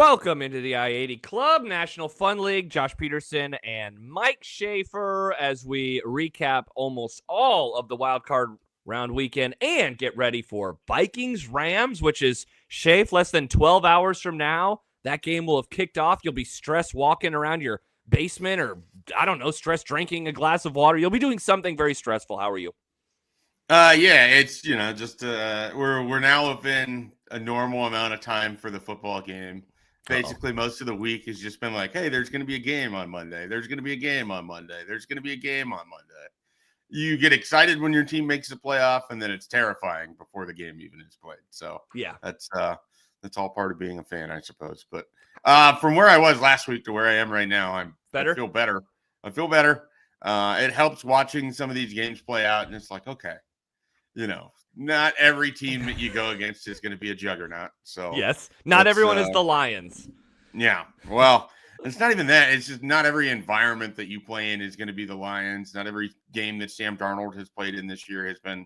Welcome into the I-80 Club National Fun League. Josh Peterson and Mike Schaefer as we recap almost all of the wild card round weekend and get ready for Vikings Rams, which is Schaef less than 12 hours from now. That game will have kicked off. You'll be stressed walking around your basement or, I don't know, stressed drinking a glass of water. You'll be doing something very stressful. How are you? Yeah, it's just we're now within a normal amount of time for the football game. Basically, most of the week has just been like, hey, there's going to be a game on Monday. There's going to be a game on Monday. There's going to be a game on Monday. You get excited when your team makes the playoff, and then it's terrifying before the game even is played. So Yeah, that's all part of being a fan, I suppose. But from where I was last week to where I am right now, I feel better. I feel better. It helps watching some of these games play out, and it's like, okay, not every team that you go against is going to be a juggernaut. So yes, not everyone is the Lions. Yeah, well, it's not even that. It's just not every environment that you play in is going to be the Lions. Not every game that Sam Darnold has played in this year has been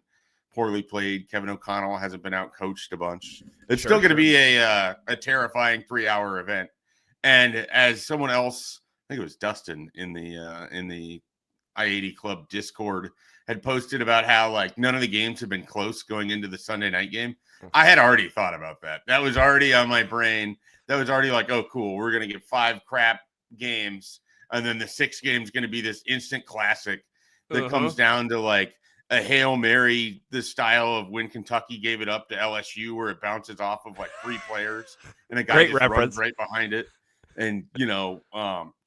poorly played. Kevin O'Connell hasn't been out coached a bunch. It's still going to be a terrifying 3-hour event. And as someone else, I think it was Dustin in the I-80 Club Discord had posted about how like none of the games have been close going into the Sunday night game. I had already thought about that. That was already on my brain. That was already like, oh, cool. We're going to get 5 crap games. And then the 6th game is going to be this instant classic that comes down to like a Hail Mary, the style of when Kentucky gave it up to LSU, where it bounces off of like 3 players and a guy just runs right behind it. And,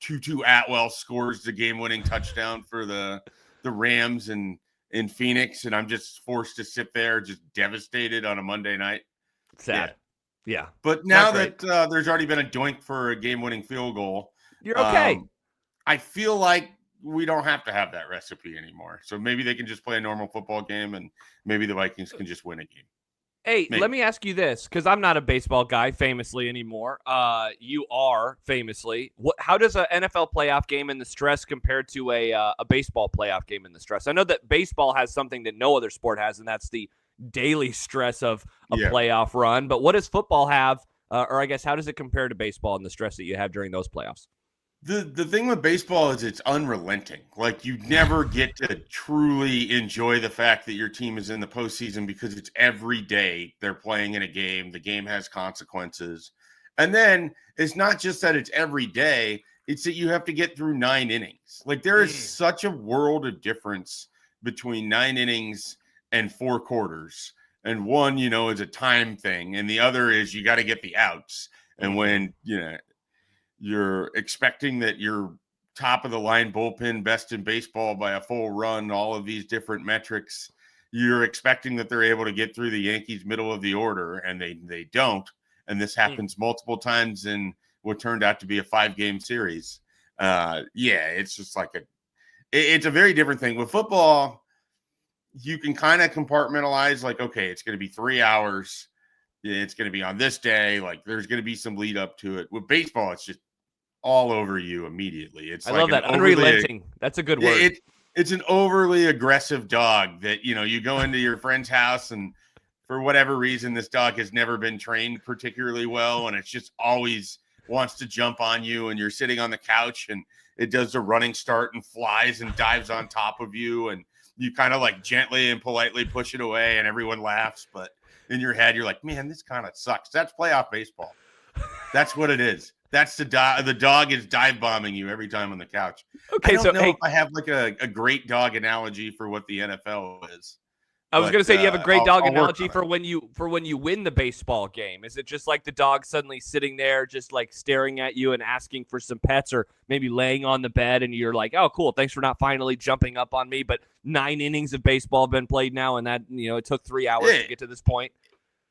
Tutu Atwell scores the game-winning touchdown for the Rams in Phoenix, and I'm just forced to sit there just devastated on a Monday night. Sad. Yeah. But now that there's already been a doink for a game-winning field goal, you're okay. I feel like we don't have to have that recipe anymore. So maybe they can just play a normal football game, and maybe the Vikings can just win a game. Hey, let me ask you this, because I'm not a baseball guy famously anymore. You are famously. How does an NFL playoff game in the stress compare to a baseball playoff game in the stress? I know that baseball has something that no other sport has, and that's the daily stress of a playoff run. But what does football have, or I guess how does it compare to baseball and the stress that you have during those playoffs? The thing with baseball is it's unrelenting. Like you never get to truly enjoy the fact that your team is in the postseason because it's every day they're playing in a game. The game has consequences. And then it's not just that it's every day, it's that you have to get through 9 innings. Like there is such a world of difference between 9 innings and 4 quarters. And one, is a time thing. And the other is you got to get the outs. And when, you're expecting that your top of the line bullpen, best in baseball by a full run, all of these different metrics, you're expecting that they're able to get through the Yankees middle of the order, and they don't. And this happens multiple times in what turned out to be a 5-game series. It's just like it's a very different thing. With football, you can kind of compartmentalize like, okay, it's going to be 3 hours. It's going to be on this day. Like there's going to be some lead up to it. With baseball, it's just all over you immediately. I love that. Unrelenting. That's a good word. It's an overly aggressive dog that, you go into your friend's house and for whatever reason, this dog has never been trained particularly well. And it's just always wants to jump on you and you're sitting on the couch and it does the running start and flies and dives on top of you. And you kind of like gently and politely push it away and everyone laughs. But in your head, you're like, man, this kind of sucks. That's playoff baseball. That's what it is. That's the dog is dive bombing you every time on the couch. Okay, I don't know if I have like a great dog analogy for what the NFL is. I was going to say, do you have a great dog analogy for when you win the baseball game? Is it just like the dog suddenly sitting there, just like staring at you and asking for some pets, or maybe laying on the bed, and you're like, "Oh, cool, thanks for not finally jumping up on me." But 9 innings of baseball have been played now, and that it took 3 hours to get to this point.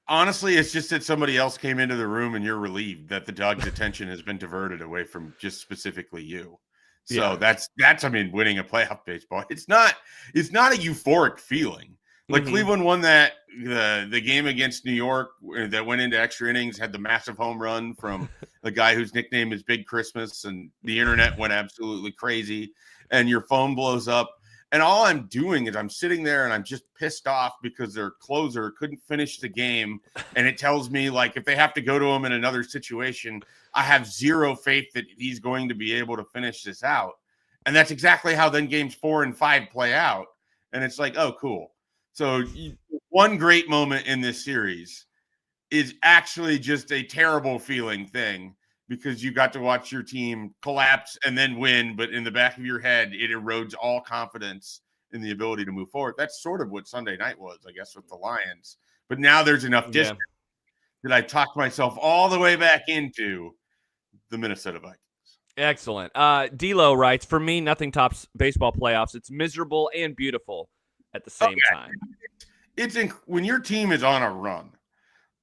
Honestly, it's just that somebody else came into the room and you're relieved that the dog's attention has been diverted away from just specifically you. So that's winning a playoff baseball. It's not a euphoric feeling. Like Cleveland won that the game against New York that went into extra innings, had the massive home run from the guy whose nickname is Big Christmas, and the internet went absolutely crazy, and your phone blows up. And all I'm doing is I'm sitting there and I'm just pissed off because their closer couldn't finish the game. And it tells me, like, if they have to go to him in another situation, I have zero faith that he's going to be able to finish this out. And that's exactly how then games 4 and 5 play out. And it's like, oh, cool. So one great moment in this series is actually just a terrible feeling thing because you got to watch your team collapse and then win. But in the back of your head, it erodes all confidence in the ability to move forward. That's sort of what Sunday night was, I guess, with the Lions. But now there's enough distance that I talked myself all the way back into the Minnesota Vikings. Excellent. D'Lo writes, for me, nothing tops baseball playoffs. It's miserable and beautiful at the same time. When your team is on a run,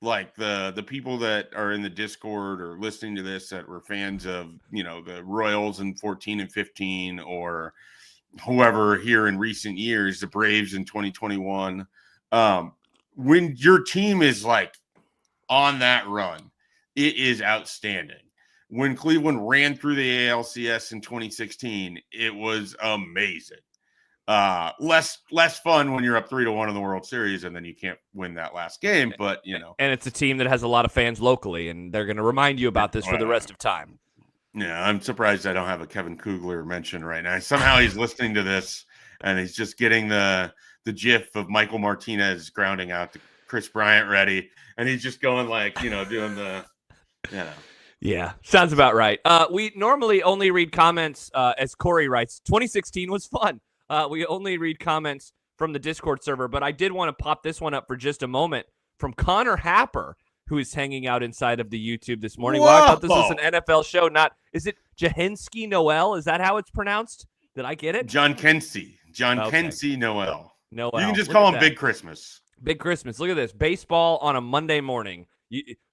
like the people that are in the Discord or listening to this that were fans of, the Royals in 14 and 15 or whoever here in recent years, the Braves in 2021. When your team is like on that run, it is outstanding. When Cleveland ran through the ALCS in 2016, it was amazing. Less fun when you're up 3-1 in the World Series and then you can't win that last game, but and it's a team that has a lot of fans locally, and they're going to remind you about this for the rest of time. Yeah, I'm surprised I don't have a Kevin Kugler mention right now. Somehow he's listening to this and he's just getting the gif of Michael Martinez grounding out to Chris Bryant ready, and he's just going like, doing the, Yeah, sounds about right. We normally only read comments, as Corey writes, 2016 was fun. We only read comments from the Discord server, but I did want to pop this one up for just a moment from Connor Happer, who is hanging out inside of the YouTube this morning. Well, I thought this was an NFL show. Is it Jahensky Noel? Is that how it's pronounced? Did I get it? John Kensey Noel. Noel. You can just call him Big Christmas. Big Christmas. Look at this. Baseball on a Monday morning.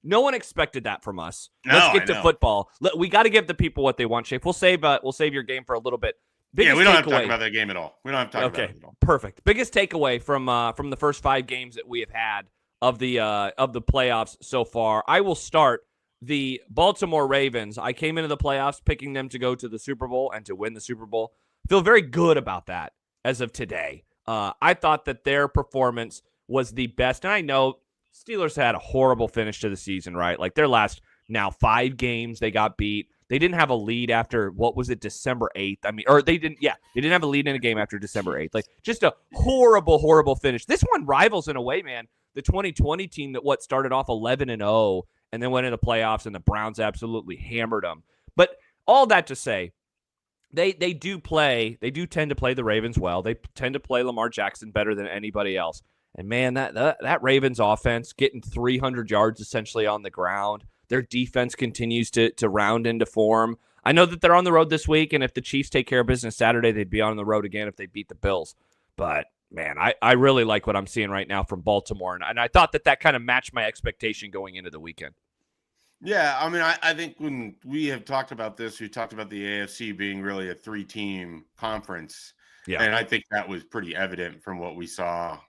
No one expected that from us. No, Let's get to football. We got to give the people what they want, Schaef. We'll save your game for a little bit. We don't have to talk about that game at all. We don't have to talk about it at all. Perfect. Biggest takeaway from the first 5 games that we have had of the playoffs so far. I will start the Baltimore Ravens. I came into the playoffs picking them to go to the Super Bowl and to win the Super Bowl. Feel very good about that as of today. I thought that their performance was the best, and I know Steelers had a horrible finish to the season, right? Like their last now 5 games, they got beat. They didn't have a lead after, December 8th? They didn't have a lead in a game after December 8th. Like just a horrible, horrible finish. This one rivals in a way, man, the 2020 team that started off 11-0 and then went into playoffs and the Browns absolutely hammered them. But all that to say, they do tend to play the Ravens well. They tend to play Lamar Jackson better than anybody else. And man, that Ravens offense getting 300 yards essentially on the ground. Their defense continues to round into form. I know that they're on the road this week, and if the Chiefs take care of business Saturday, they'd be on the road again if they beat the Bills. But man, I really like what I'm seeing right now from Baltimore, and I thought that kind of matched my expectation going into the weekend. Yeah, I mean, I think when we have talked about this, we talked about the AFC being really a 3-team conference. Yeah. And I think that was pretty evident from what we saw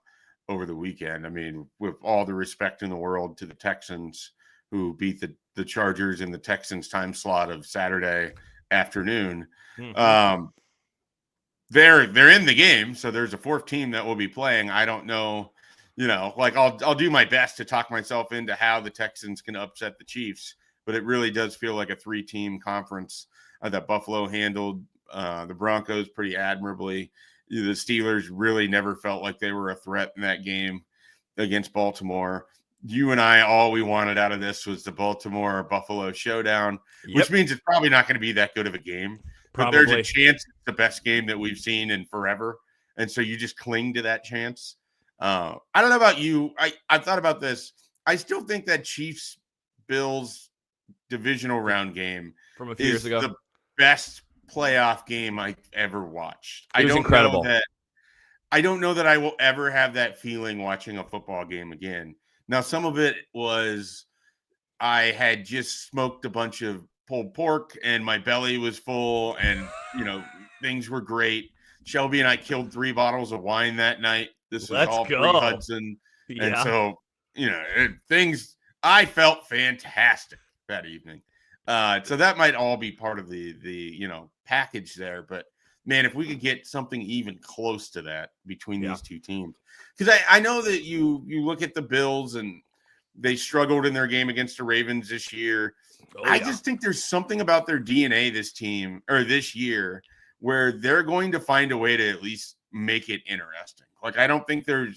over the weekend. I mean, with all the respect in the world to the Texans, who beat the Chargers in the Texans time slot of Saturday afternoon. Mm-hmm. They're in the game, so there's a 4th team that will be playing. I don't know, I'll do my best to talk myself into how the Texans can upset the Chiefs, but it really does feel like a 3-team conference that Buffalo handled the Broncos pretty admirably. The Steelers really never felt like they were a threat in that game against Baltimore. You and I, all we wanted out of this was the Baltimore-Buffalo showdown, which means it's probably not going to be that good of a game. But there's a chance it's the best game that we've seen in forever. And so you just cling to that chance. I don't know about you. I thought about this. I still think that Chiefs-Bills divisional round game from a few years ago, the best playoff game I've ever watched. It was incredible. I don't know that I will ever have that feeling watching a football game again. Now, some of it was I had just smoked a bunch of pulled pork and my belly was full and, things were great. Shelby and I killed 3 bottles of wine that night. This was all pre-Hudson. Yeah. And so, I felt fantastic that evening. So that might all be part of the package there. But, man, if we could get something even close to that between these 2 teams. Because I know that you look at the Bills and They struggled in their game against the Ravens this year. I just think there's something about their DNA this year where they're going to find a way to at least make it interesting. Like I don't think we're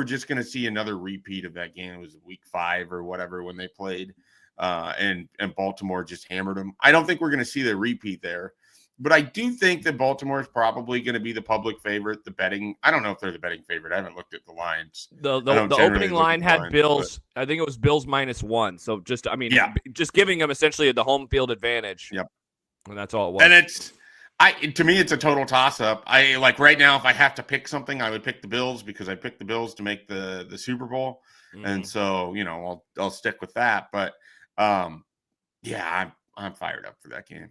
just going to see another repeat of that game. It was week 5 or whatever when they played and Baltimore just hammered them. I don't think we're going to see the repeat there. But I do think that Baltimore is probably going to be the public favorite. The betting, I don't know if they're the betting favorite. I haven't looked at the lines. The opening line had Bills. I think it was Bills -1. So just giving them essentially the home field advantage. Yep. And that's all it was. And to me, it's a total toss up. I like right now, if I have to pick something, I would pick the Bills because I picked the Bills to make the Super Bowl. Mm-hmm. And so, I'll stick with that. But I'm fired up for that game.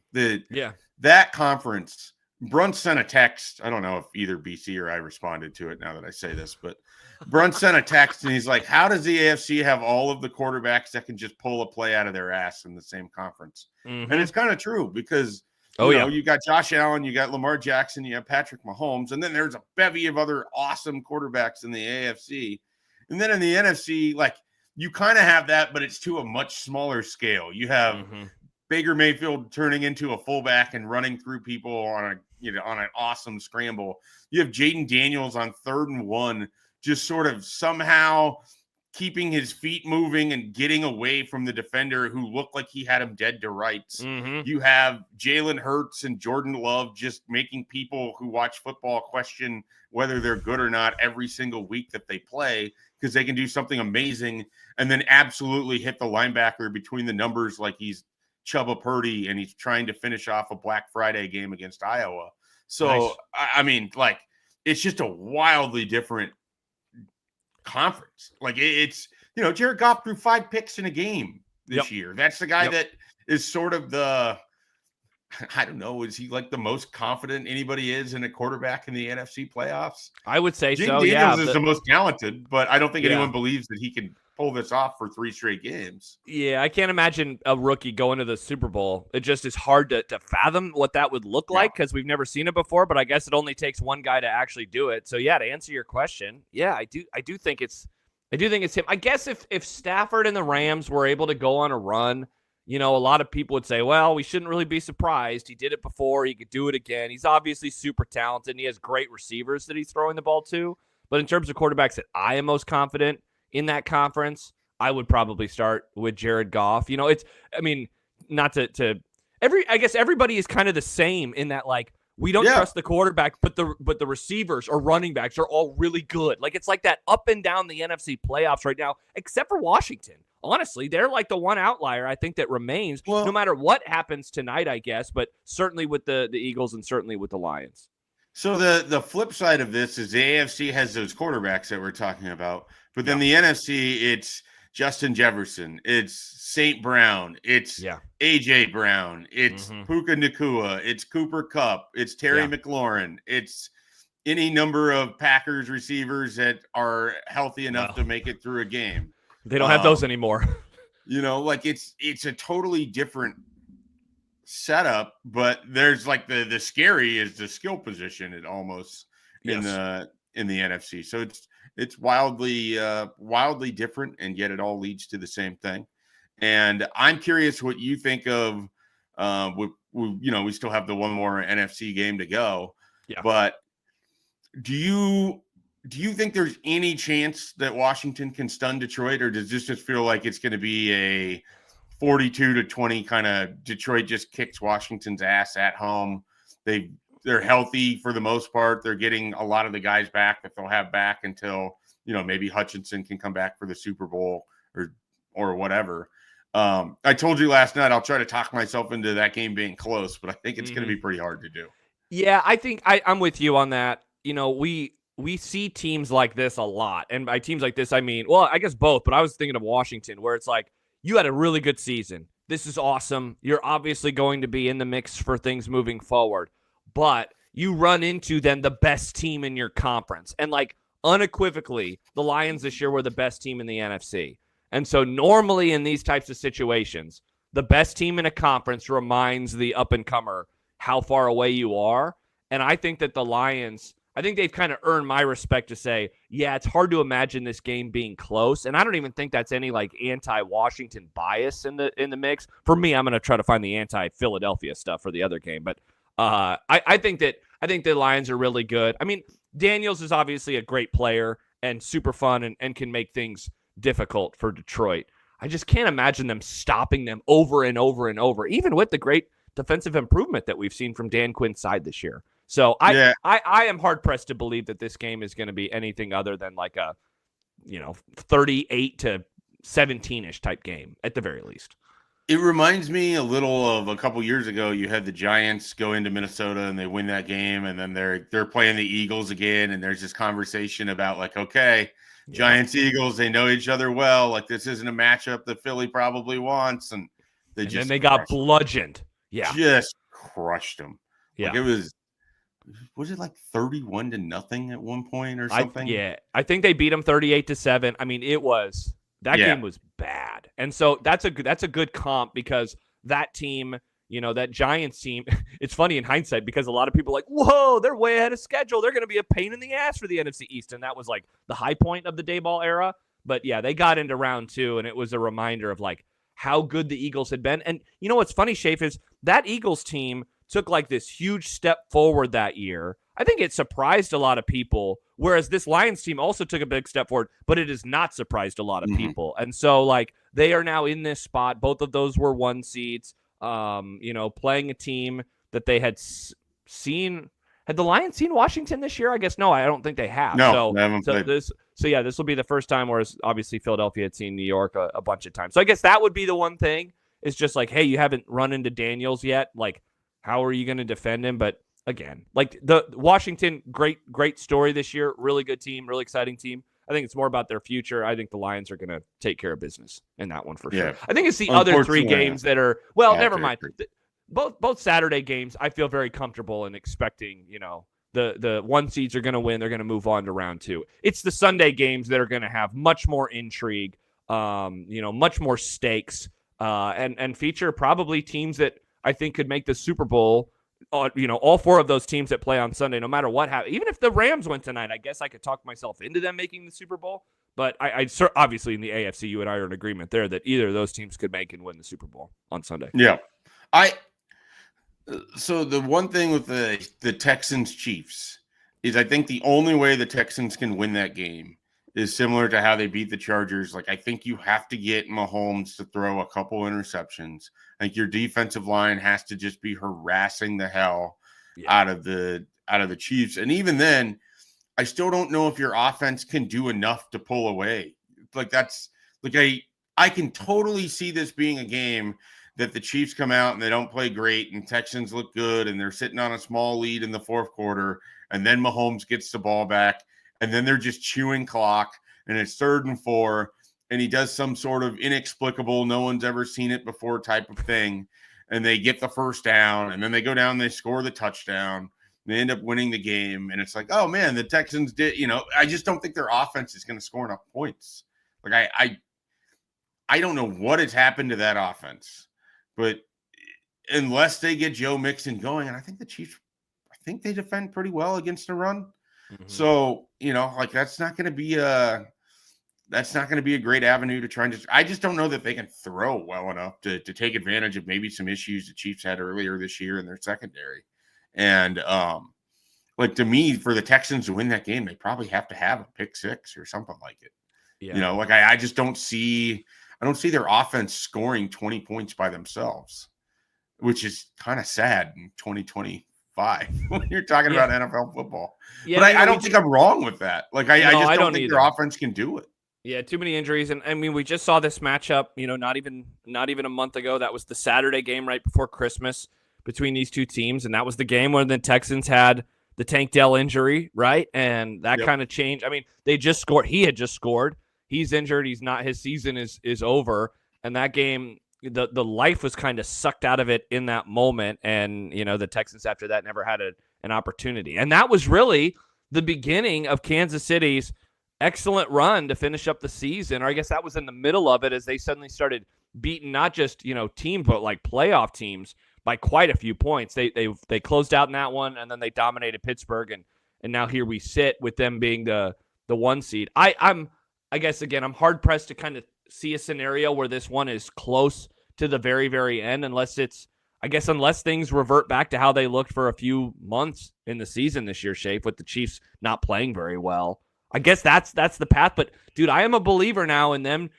That conference, Brunt sent a text. I don't know if either BC or I responded to it now that I say this, but Brunt sent a text and he's like, how does the AFC have all of the quarterbacks that can just pull a play out of their ass in the same conference? Mm-hmm. And it's kind of true because, you got Josh Allen, you got Lamar Jackson, you have Patrick Mahomes, and then there's a bevy of other awesome quarterbacks in the AFC. And then in the NFC, like you kind of have that, but it's to a much smaller scale. You have Baker Mayfield turning into a fullback and running through people on an awesome scramble. You have Jaden Daniels on 3rd and 1, just sort of somehow keeping his feet moving and getting away from the defender who looked like he had him dead to rights. Mm-hmm. You have Jalen Hurts and Jordan Love just making people who watch football question whether they're good or not every single week that they play because they can do something amazing and then absolutely hit the linebacker between the numbers like he's Chubba Purdy and he's trying to finish off a Black Friday game against Iowa. So, nice. I mean, like, it's just a wildly different conference. Like, it's, Jared Goff threw 5 picks in a game this year. That's the guy that is sort of I don't know, is he like the most confident anybody is in a quarterback in the NFC playoffs? I would say Jaden Daniels is the most talented, but I don't think anyone believes that he can pull this off for 3 straight games. Yeah, I can't imagine a rookie going to the Super Bowl. It just is hard to fathom what that would look like because we've never seen it before, but I guess it only takes one guy to actually do it. So to answer your question, I do think it's him. I guess if Stafford and the Rams were able to go on a run, a lot of people would say, well, we shouldn't really be surprised. He did it before. He could do it again. He's obviously super talented, and he has great receivers that he's throwing the ball to. But in terms of quarterbacks that I am most confident in that conference, I would probably start with Jared Goff. I guess everybody is kind of the same in that, like, we don't trust the quarterback, but the receivers or running backs are all really good. Like, it's like that up and down the NFC playoffs right now, except for Washington. Honestly, they're like the one outlier I think that remains no matter what happens tonight, I guess, but certainly with the Eagles and certainly with the Lions. So the flip side of this is the AFC has those quarterbacks that we're talking about, but then the NFC, it's Justin Jefferson, it's St. Brown, it's A.J. Brown, it's Puka Nacua, it's Cooper Kupp, it's Terry McLaurin, it's any number of Packers receivers that are healthy enough to make it through a game. They don't have those anymore. Like it's a totally different setup, but there's like the scary is the skill position it almost in the NFC. So it's wildly different, and yet it all leads to the same thing. And I'm curious what you think of we still have the one more NFC game to go. Yeah. But do you think there's any chance that Washington can stun Detroit, or does this just feel like it's going to be a 42-20 kind of Detroit just kicks Washington's ass at home? They're healthy for the most part. They're getting a lot of the guys back that they'll have back until, maybe Hutchinson can come back for the Super Bowl or whatever. I told you last night I'll try to talk myself into that game being close, but I think it's going to be pretty hard to do. Yeah, I think I'm with you on that. We see teams like this a lot. And by teams like this, I mean, well, I guess both, but I was thinking of Washington, where it's like, you had a really good season. This is awesome. You're obviously going to be in the mix for things moving forward. But you run into then the best team in your conference. And like unequivocally, the Lions this year were the best team in the NFC. And so normally in these types of situations, the best team in a conference reminds the up-and-comer how far away you are. And I think that the Lions, I think they've kind of earned my respect to say, yeah, it's hard to imagine this game being close. And I don't even think that's any like anti-Washington bias in the mix. For me, I'm going to try to find the anti-Philadelphia stuff for the other game. But I think the Lions are really good. I mean, Daniels is obviously a great player and super fun and can make things difficult for Detroit. I just can't imagine them stopping them over and over and over, even with the great defensive improvement that we've seen from Dan Quinn's side this year. So I am hard pressed to believe that this game is going to be anything other than like a 38 to 17-ish type game at the very least. It reminds me a little of a couple years ago. You had the Giants go into Minnesota and they win that game, and then they're playing the Eagles again, and there's this conversation about like, okay, Giants Eagles, they know each other well. Like this isn't a matchup that Philly probably wants, and then they got bludgeoned. Yeah, just crushed them. Yeah, like it was it like 31-0 at one point or something? I think they beat them 38-7. I mean, game was bad. And so that's a good comp because that team, that Giants team, it's funny in hindsight because a lot of people are like, whoa, they're way ahead of schedule. They're going to be a pain in the ass for the NFC East. And that was like the high point of the Dayball era. But yeah, they got into round 2 and it was a reminder of like how good the Eagles had been. And you know what's funny, Schaef, is that Eagles team took like this huge step forward that year. I think it surprised a lot of people, whereas this Lions team also took a big step forward, but it has not surprised a lot of people. And so like they are now in this spot. Both of those were 1 seeds, playing a team that they had seen. Had the Lions seen Washington this year? I guess no, I don't think they have. No, they haven't played. This will be the first time, whereas obviously Philadelphia had seen New York a bunch of times. So I guess that would be the one thing. Is just like, hey, you haven't run into Daniels yet. Like, how are you going to defend him? But again, like the Washington, great story this year. Really good team, really exciting team. I think it's more about their future. I think the Lions are going to take care of business in that one for sure. I think it's the other 3 games that are, well, never mind. Both Saturday games, I feel very comfortable in expecting, the 1 seeds are going to win. They're going to move on to round 2. It's the Sunday games that are going to have much more intrigue, much more stakes, and feature probably teams that I think could make the Super Bowl. All 4 of those teams that play on Sunday, no matter what happens. Even if the Rams went tonight, I guess I could talk myself into them making the Super Bowl. But I obviously in the AFC, you and I are in agreement there that either of those teams could make and win the Super Bowl on Sunday. Yeah, So the one thing with the Texans Chiefs is I think the only way the Texans can win that game is similar to how they beat the Chargers. Like I think you have to get Mahomes to throw a couple interceptions. I think your defensive line has to just be harassing the hell out of the Chiefs. And even then, I still don't know if your offense can do enough to pull away. Like that's like I can totally see this being a game that the Chiefs come out and they don't play great and Texans look good and they're sitting on a small lead in the 4th quarter and then Mahomes gets the ball back and then they're just chewing clock and it's 3rd and 4 and he does some sort of inexplicable, no one's ever seen it before type of thing and they get the first down and then they go down and they score the touchdown. They end up winning the game and it's like, oh man, the Texans did, I just don't think their offense is going to score enough points. Like I don't know what has happened to that offense. But unless they get Joe Mixon going, and I think the Chiefs, they defend pretty well against the run. Mm-hmm. So, like that's not going to be a great avenue to try and I just don't know that they can throw well enough to take advantage of maybe some issues the Chiefs had earlier this year in their secondary. And like to me, for the Texans to win that game, they probably have to have a pick 6 or something like it. Yeah. Like I just don't see their offense scoring 20 points by themselves, which is kind of sad in 2025 when you're talking about NFL football. Yeah, but I don't think I'm wrong with that. Like I just don't think their offense can do it. Yeah, too many injuries. And I mean, we just saw this matchup, not even a month ago. That was the Saturday game right before Christmas between these 2 teams. And that was the game where the Texans had the Tank Dell injury, right? And that kind of changed. I mean, they just scored. He had just scored. He's injured. He's not. His season is over. And that game, the life was kind of sucked out of it in that moment. And the Texans after that never had an opportunity. And that was really the beginning of Kansas City's excellent run to finish up the season. Or I guess that was in the middle of it as they suddenly started beating not just teams but like playoff teams by quite a few points. They closed out in that one and then they dominated Pittsburgh and now here we sit with them being the 1 seed. I guess again, I'm hard pressed to kind of see a scenario where this one is close to the very, very end, unless things revert back to how they looked for a few months in the season this year, Schaef, with the Chiefs not playing very well. I guess that's the path. But, dude, I am a believer now in them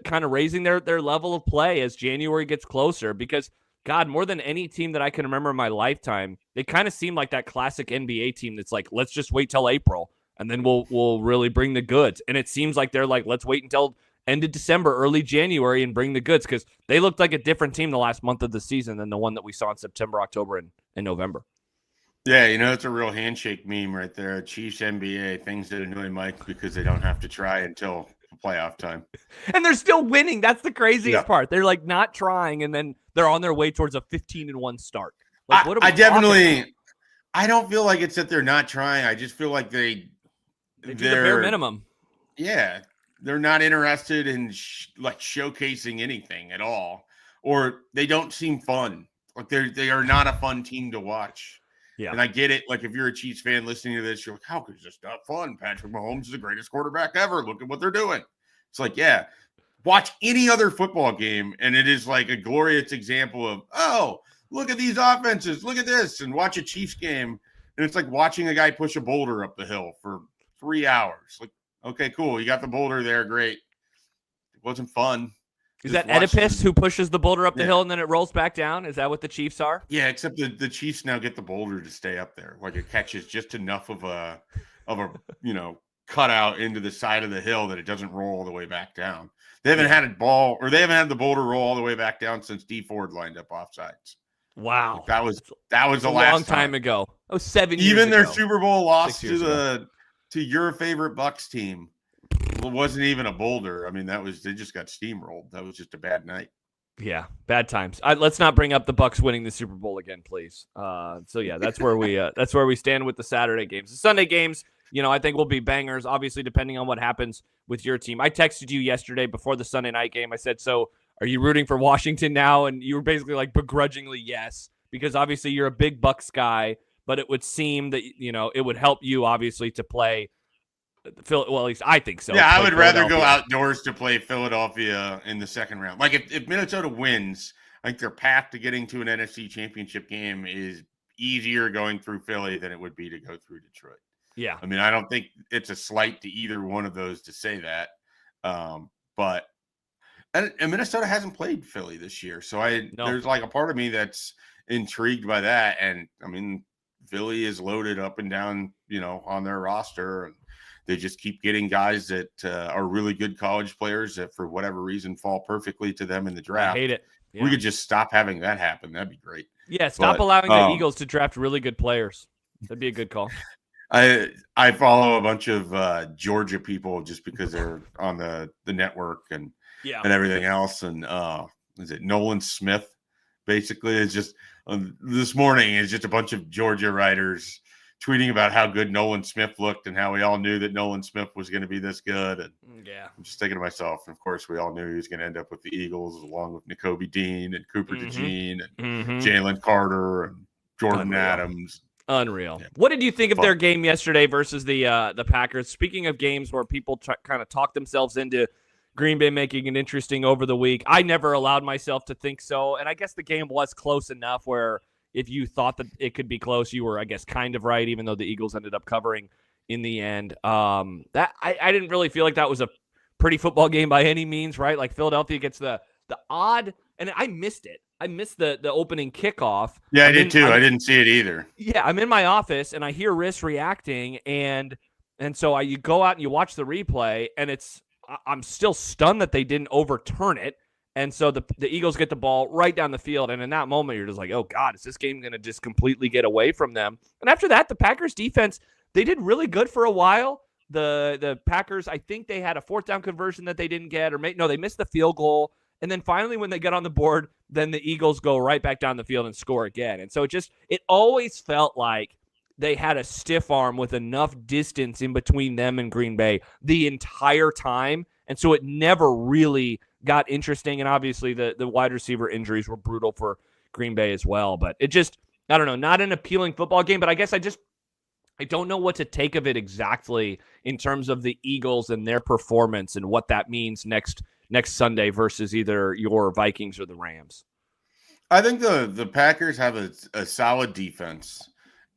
kind of raising their level of play as January gets closer because, God, more than any team that I can remember in my lifetime, they kind of seem like that classic NBA team that's like, let's just wait till April, and then we'll really bring the goods. And it seems like they're like, let's wait until end of December, early January, and bring the goods because they looked like a different team the last month of the season than the one that we saw in September, October, and November. Yeah, it's a real handshake meme right there. Chiefs NBA, things that annoy Mike because they don't have to try until playoff time. And they're still winning. That's the craziest part. They're like not trying, and then they're on their way towards a 15-1 start. Like, what are we I don't feel like it's that they're not trying. I just feel like they're the bare minimum. Yeah. They're not interested in showcasing anything at all, or they don't seem fun. Like they are not a fun team to watch. Yeah. And I get it. Like if you're a Chiefs fan listening to this, you're like, how is this not fun? Patrick Mahomes is the greatest quarterback ever. Look at what they're doing. It's like, yeah, watch any other football game. And it is like a glorious example of, oh, look at these offenses. Look at this. And watch a Chiefs game. And it's like watching a guy push a boulder up the hill for 3 hours. Like, okay, cool. You got the boulder there. Great. It wasn't fun. Is that Oedipus who pushes the boulder up the hill and then it rolls back down? Is that what the Chiefs are? Yeah, except the Chiefs now get the boulder to stay up there. Like it catches just enough of a cutout into the side of the hill that it doesn't roll all the way back down. They haven't had they haven't had the boulder roll all the way back down since D Ford lined up offsides. Wow. Like that was the last long time ago. That was 7 years Even ago. their Super Bowl loss to your favorite Bucs team. It wasn't even a boulder. I mean, they just got steamrolled. That was just a bad night. Yeah, bad times. Let's not bring up the Bucs winning the Super Bowl again, please. So yeah, that's where we stand with the Saturday games. The Sunday games, I think will be bangers. Obviously, depending on what happens with your team. I texted you yesterday before the Sunday night game. I said, "So, are you rooting for Washington now?" And you were basically like begrudgingly yes, because obviously you're a big Bucs guy. But it would seem that it would help you obviously to play. Well, at least I think so. Yeah, I would rather go outdoors to play Philadelphia in the second round. Like if Minnesota wins, I think their path to getting to an NFC Championship game is easier going through Philly than it would be to go through Detroit. Yeah. I mean, I don't think it's a slight to either one of those to say that. But Minnesota hasn't played Philly this year. So there's like a part of me that's intrigued by that. And I mean, Philly is loaded up and down, on their roster. And they just keep getting guys that are really good college players that for whatever reason fall perfectly to them in the draft. I hate it. Yeah. We could just stop having that happen. That'd be great. Yeah, stop allowing the Eagles to draft really good players. That'd be a good call. I follow a bunch of Georgia people just because they're on the network and everything else. And is it Nolan Smith? Basically, it's just this morning is just a bunch of Georgia writers tweeting about how good Nolan Smith looked and how we all knew that Nolan Smith was going to be this good. And I'm just thinking to myself, and of course, we all knew he was going to end up with the Eagles along with Nakobe Dean and Cooper DeJean and Jalen Carter and Jordan Adams. Unreal. Yeah. What did you think of their game yesterday versus the Packers? Speaking of games where people kind of talk themselves into Green Bay making it interesting over the week, I never allowed myself to think so. And I guess the game was close enough where if you thought that it could be close, you were, I guess, kind of right, even though the Eagles ended up covering in the end. That I didn't really feel like that was a pretty football game by any means, right? Like Philadelphia gets the odd, and I missed it. I missed the opening kickoff. Yeah, I did too. I didn't see it either. Yeah, I'm in my office, and I hear Riss reacting, and so you go out and you watch the replay, and I'm still stunned that they didn't overturn it. And so the Eagles get the ball right down the field. And in that moment, you're just like, oh, God, is this game going to just completely get away from them? And after that, the Packers defense, they did really good for a while. The Packers, I think they had a fourth down conversion that they didn't get. They missed the field goal. And then finally, when they get on the board, then the Eagles go right back down the field and score again. And so it always felt like they had a stiff arm with enough distance in between them and Green Bay the entire time. And so it never really got interesting, and obviously the wide receiver injuries were brutal for Green Bay as well. But it just, I don't know, not an appealing football game, but I guess I don't know what to take of it exactly in terms of the Eagles and their performance and what that means next Sunday versus either your Vikings or the Rams. I think the Packers have a solid defense,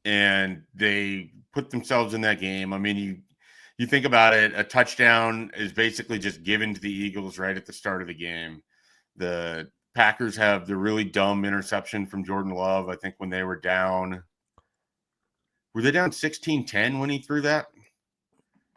and they put themselves in that game. I mean, you think about it, a touchdown is basically just given to the Eagles right at the start of the game. The Packers have the really dumb interception from Jordan Love, I think, when they were down. Were they down 16-10 when he threw that?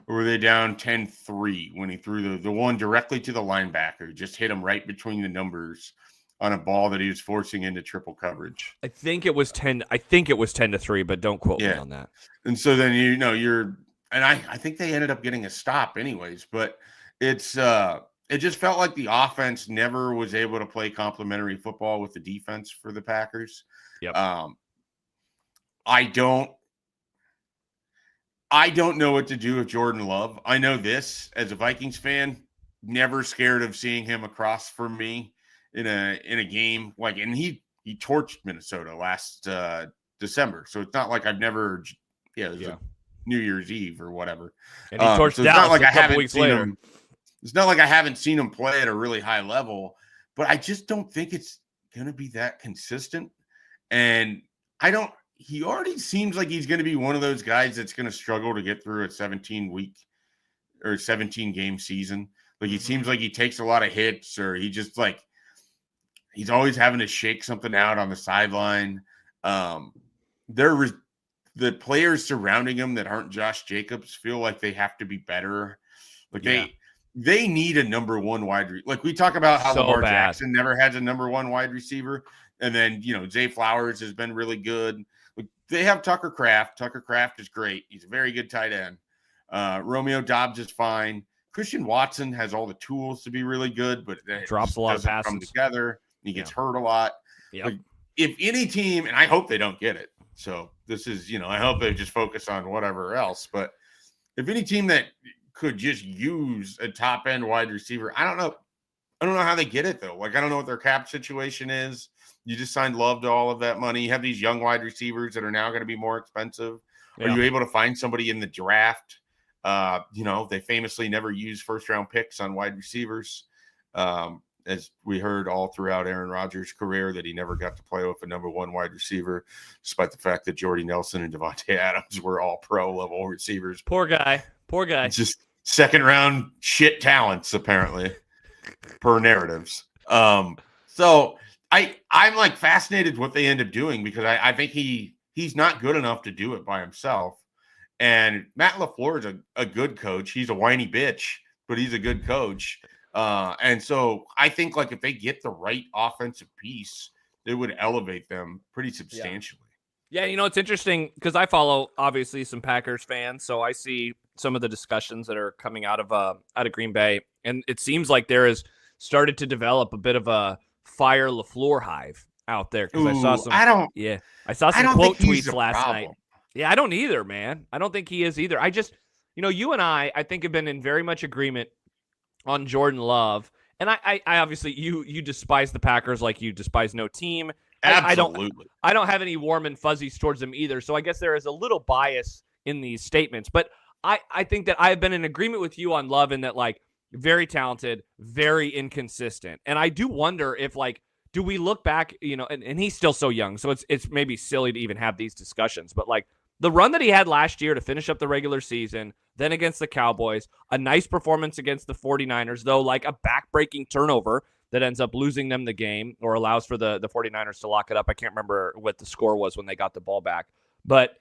Or were they down 10-3 when he threw the one directly to the linebacker, just hit him right between the numbers on a ball that he was forcing into triple coverage? I think it was 10-3, but don't quote me on that. And so then I think they ended up getting a stop anyways, but it just felt like the offense never was able to play complementary football with the defense for the Packers. Yep. I don't know what to do with Jordan Love. I know this as a Vikings fan, never scared of seeing him across from me in a game and he torched Minnesota last December. So it's not like I've never New Year's Eve or whatever. And he torched Dallas a couple weeks later. It's not like I haven't seen him play at a really high level, but I just don't think it's going to be that consistent. And he already seems like he's going to be one of those guys that's going to struggle to get through a 17-week or 17-game season. Like, he seems like he takes a lot of hits, or he just he's always having to shake something out on the sideline. The players surrounding him that aren't Josh Jacobs feel like they have to be better. Like, they need a number one wide receiver. Like, we talk about how Lamar Jackson never had a number one wide receiver. And then, Zay Flowers has been really good. Like, they have Tucker Kraft. Tucker Kraft is great. He's a very good tight end. Romeo Doubs is fine. Christian Watson has all the tools to be really good, but it drops a lot of passes. Come together. He gets hurt a lot. Yep. Like, if any team, and I hope they don't get it. So this is, I hope they just focus on whatever else. But if any team that could just use a top end wide receiver, I don't know how they get it though. Like, I don't know what their cap situation is. You just signed Love to all of that money. You have these young wide receivers that are now going to be more expensive. Yeah. Are you able to find somebody in the draft? They famously never use first round picks on wide receivers. As we heard all throughout Aaron Rodgers' career, that he never got to play with a number one wide receiver, despite the fact that Jordy Nelson and Devontae Adams were all pro level receivers. Poor guy. Just second round shit talents, apparently, per narratives. So I'm fascinated what they end up doing, because I think he's not good enough to do it by himself. And Matt LaFleur is a good coach. He's a whiny bitch, but he's a good coach. And so I think if they get the right offensive piece, it would elevate them pretty substantially. Yeah, it's interesting because I follow obviously some Packers fans, so I see some of the discussions that are coming out of Green Bay, and it seems like there has started to develop a bit of a fire LaFleur hive out there, because I saw some quote tweets last night. Yeah, I don't either, man. I don't think he is either. I just, you and I think have been in very much agreement on Jordan Love. And I obviously, you despise the Packers like you despise no team. Absolutely. I don't have any warm and fuzzies towards them either. So I guess there is a little bias in these statements. But I think that I've been in agreement with you on Love in that, very talented, very inconsistent. And I do wonder if, do we look back, and he's still so young, so it's maybe silly to even have these discussions. But, the run that he had last year to finish up the regular season, then against the Cowboys, a nice performance against the 49ers, though, a back-breaking turnover that ends up losing them the game, or allows for the 49ers to lock it up. I can't remember what the score was when they got the ball back. But,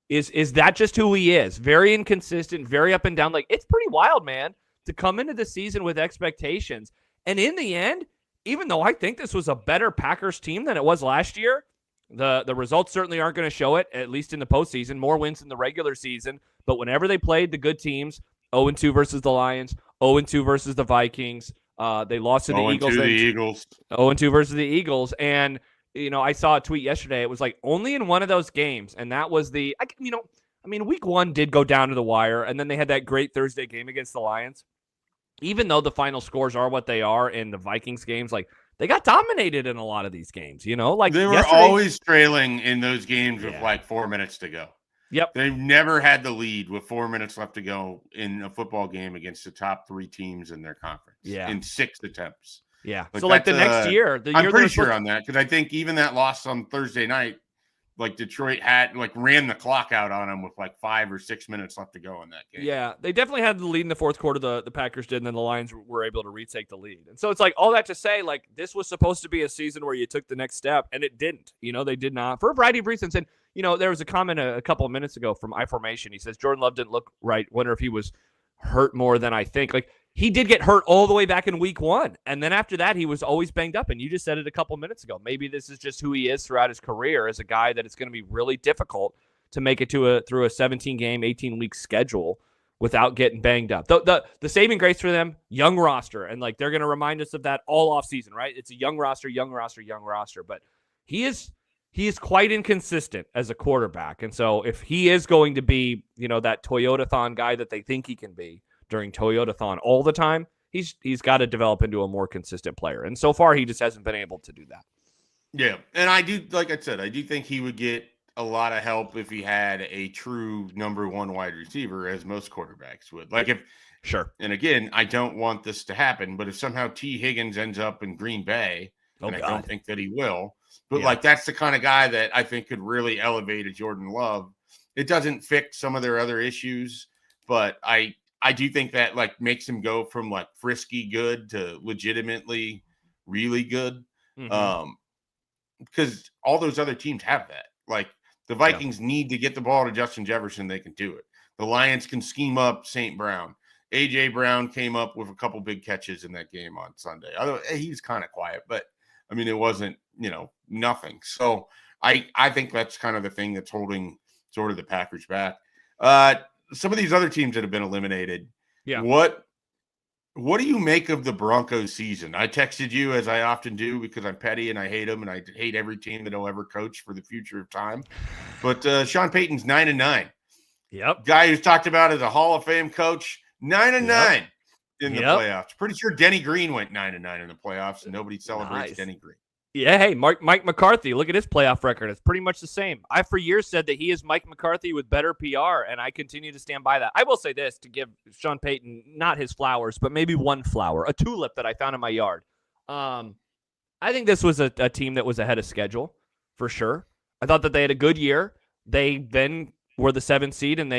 is that just who he is? Very inconsistent, very up and down. It's pretty wild, man, to come into the season with expectations. And in the end, even though I think this was a better Packers team than it was last year, the results certainly aren't going to show it, at least in the postseason. More wins in the regular season. But whenever they played the good teams, 0-2 versus the Lions, 0-2 versus the Vikings, they lost to the Eagles. 0-2 versus the Eagles. And, I saw a tweet yesterday. It was only in one of those games. And that was week one did go down to the wire. And then they had that great Thursday game against the Lions. Even though the final scores are what they are in the Vikings games, they got dominated in a lot of these games, they were always trailing in those games with 4 minutes to go. Yep. They've never had the lead with 4 minutes left to go in a football game against the top 3 teams in their conference Yeah. in 6 attempts. Yeah. Like So like that's the next year, the I'm year they're pretty sure supposed on that because I think even that loss on Thursday night, like Detroit had like ran the clock out on them with like 5 or 6 minutes left to go in that game. Yeah, they definitely had the lead in the fourth quarter. The Packers did, and then the Lions were able to retake the lead. And so it's like all that to say, like this was supposed to be a season where you took the next step, and it didn't. They did not for a variety of reasons. And there was a comment a couple of minutes ago from iFormation. He says Jordan Love didn't look right. Wonder if he was hurt more than I think. Like he did get hurt all the way back in week 1, and then after that he was always banged up. And you just said it a couple of minutes ago. Maybe this is just who he is throughout his career as a guy that it's going to be really difficult to make it through a 17-game, 18-week schedule without getting banged up. The saving grace for them, young roster, and like they're going to remind us of that all off season, right? It's a young roster, but he is quite inconsistent as a quarterback. And so if he is going to be, that Toyotathon guy that they think he can be during Toyotathon all the time, he's got to develop into a more consistent player. And so far he just hasn't been able to do that. Yeah. And I do, like I said, I do think he would get a lot of help if he had a true number 1 wide receiver, as most quarterbacks would. Like if, sure. And again, I don't want this to happen, but if somehow T. Higgins ends up in Green Bay, I don't think that he will, but like that's the kind of guy that I think could really elevate a Jordan Love. It doesn't fix some of their other issues, but I do think that like makes him go from like frisky good to legitimately really good. Mm-hmm. Because all those other teams have that. Like the Vikings need to get the ball to Justin Jefferson. They can do it. The Lions can scheme up St. Brown. A.J. Brown came up with a couple big catches in that game on Sunday. Although he was kind of quiet, but I mean, it wasn't, nothing. So I think that's kind of the thing that's holding sort of the Packers back. Some of these other teams that have been eliminated. Yeah. What do you make of the Broncos season? I texted you, as I often do, because I'm petty and I hate them, and I hate every team that I'll ever coach for the future of time. But Sean Payton's 9-9. Yep. Guy who's talked about as a Hall of Fame coach, 9-9 in the playoffs. Pretty sure Denny Green went 9-9 in the playoffs, and nobody celebrates Denny Green. Yeah, hey, Mike McCarthy, look at his playoff record. It's pretty much the same. I, for years, said that he is Mike McCarthy with better PR, and I continue to stand by that. I will say this, to give Sean Payton, not his flowers, but maybe one flower, a tulip that I found in my yard. I think this was a team that was ahead of schedule, for sure. I thought that they had a good year. They then were the 7th seed, and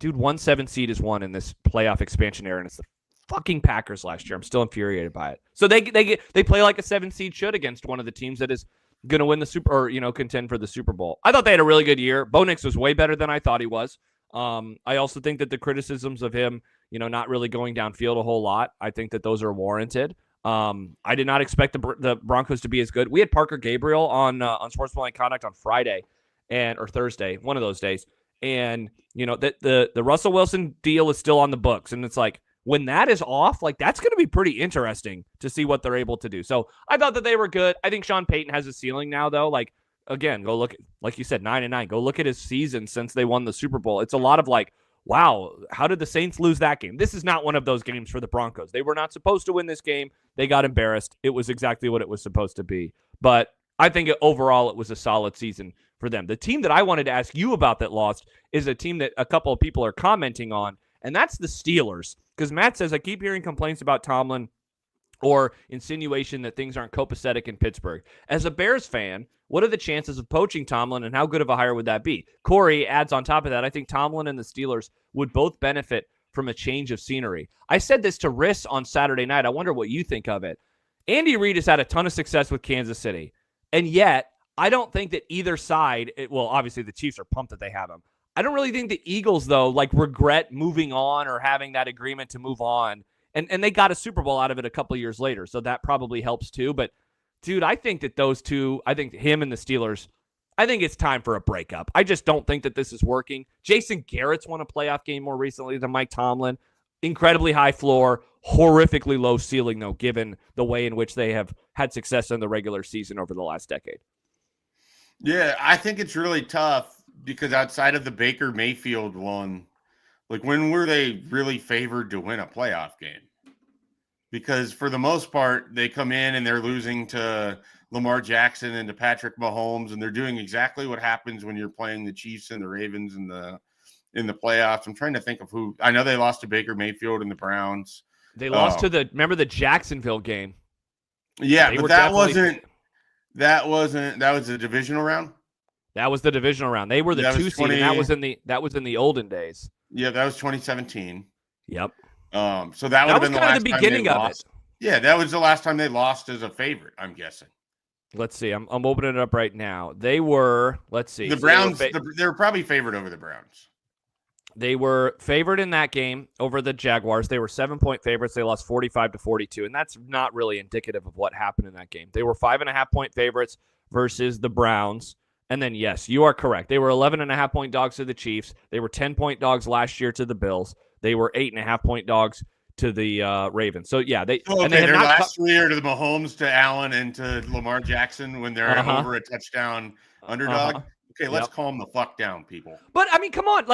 one 7th seed is one in this playoff expansion era, and it's the fucking Packers last year. I'm still infuriated by it. So they play like a 7th seed should against one of the teams that is going to win the contend for the Super Bowl. I thought they had a really good year. Bo Nix was way better than I thought he was. I also think that the criticisms of him, not really going downfield a whole lot, I think that those are warranted. I did not expect the Broncos to be as good. We had Parker Gabriel on Sportsmanlike Conduct on Friday or Thursday, one of those days. And, the Russell Wilson deal is still on the books. And it's like, when that is off, like that's going to be pretty interesting to see what they're able to do. So I thought that they were good. I think Sean Payton has a ceiling now, though. Like, again, go look at, like you said, 9-9. Go look at his season since they won the Super Bowl. It's a lot of like, wow, how did the Saints lose that game? This is not one of those games for the Broncos. They were not supposed to win this game. They got embarrassed. It was exactly what it was supposed to be. But I think overall it was a solid season for them. The team that I wanted to ask you about that lost is a team that a couple of people are commenting on, and that's the Steelers. Because Matt says, I keep hearing complaints about Tomlin or insinuation that things aren't copacetic in Pittsburgh. As a Bears fan, what are the chances of poaching Tomlin, and how good of a hire would that be? Corey adds on top of that, I think Tomlin and the Steelers would both benefit from a change of scenery. I said this to Riss on Saturday night. I wonder what you think of it. Andy Reid has had a ton of success with Kansas City, and yet I don't think that either side, obviously the Chiefs are pumped that they have him. I don't really think the Eagles, though, regret moving on or having that agreement to move on. And they got a Super Bowl out of it a couple of years later, so that probably helps too. But, dude, I think that those two, I think him and the Steelers, I think it's time for a breakup. I just don't think that this is working. Jason Garrett's won a playoff game more recently than Mike Tomlin. Incredibly high floor, horrifically low ceiling, though, given the way in which they have had success in the regular season over the last decade. Yeah, I think it's really tough because outside of the Baker Mayfield one, when were they really favored to win a playoff game? Because for the most part, they come in and they're losing to Lamar Jackson into Patrick Mahomes, and they're doing exactly what happens when you're playing the Chiefs and the Ravens in the playoffs. I'm trying to think of who. I know they lost to Baker Mayfield and the Browns. They lost to remember the Jacksonville game? Yeah, but that was the divisional round. That was the divisional round. They were the 2 seed, and that was in the olden days. Yeah, that was 2017. Yep. So that would have been the last the beginning time they of lost. Yeah, that was the last time they lost as a favorite, I'm guessing. Let's see. I'm opening it up right now. They were, let's see. The Browns, they were probably favored over the Browns. They were favored in that game over the Jaguars. They were 7-point favorites. They lost 45-42, and that's not really indicative of what happened in that game. They were 5.5-point favorites versus the Browns. And then, yes, you are correct. They were 11.5-point dogs to the Chiefs. They were 10-point dogs last year to the Bills. They were 8.5-point dogs to the Ravens. So, yeah. Their last 3 are to the Mahomes, to Allen, and to Lamar Jackson when they're over a touchdown underdog. Okay, let's calm the fuck down, people. But, I mean, come on.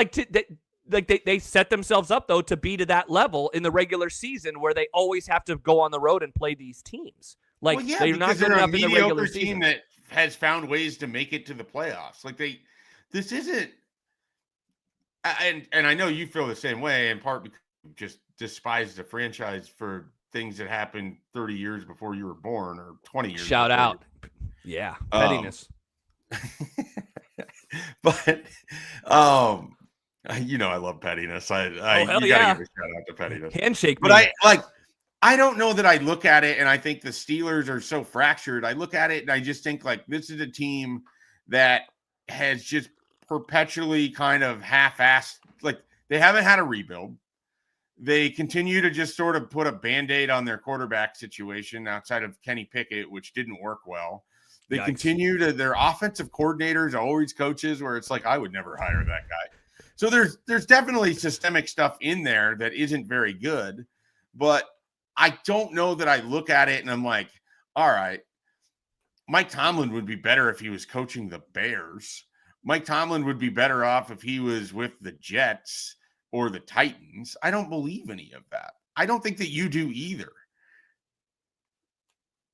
They set themselves up, though, to be to that level in the regular season where they always have to go on the road and play these teams. They're not good enough in the regular season. That has found ways to make it to the playoffs. This isn't, and I know you feel the same way, in part because you just despise the franchise for things that happened 30 years before you were born, or 20 years. Shout out. Yeah. Pettiness. But, I love pettiness. You gotta give a shout out to pettiness. Handshake. But I don't know that I look at it and I think the Steelers are so fractured. I look at it and I just think this is a team that has just perpetually kind of half-assed. They haven't had a rebuild. They continue to just sort of put a Band-Aid on their quarterback situation outside of Kenny Pickett, which didn't work well. They continue to, their offensive coordinators are always coaches where it's I would never hire that guy. So there's definitely systemic stuff in there that isn't very good, but I don't know that I look at it and I'm like, all right, Mike Tomlin would be better if he was coaching the Bears. Mike Tomlin would be better off if he was with the Jets or the Titans. I don't believe any of that. I don't think that you do either.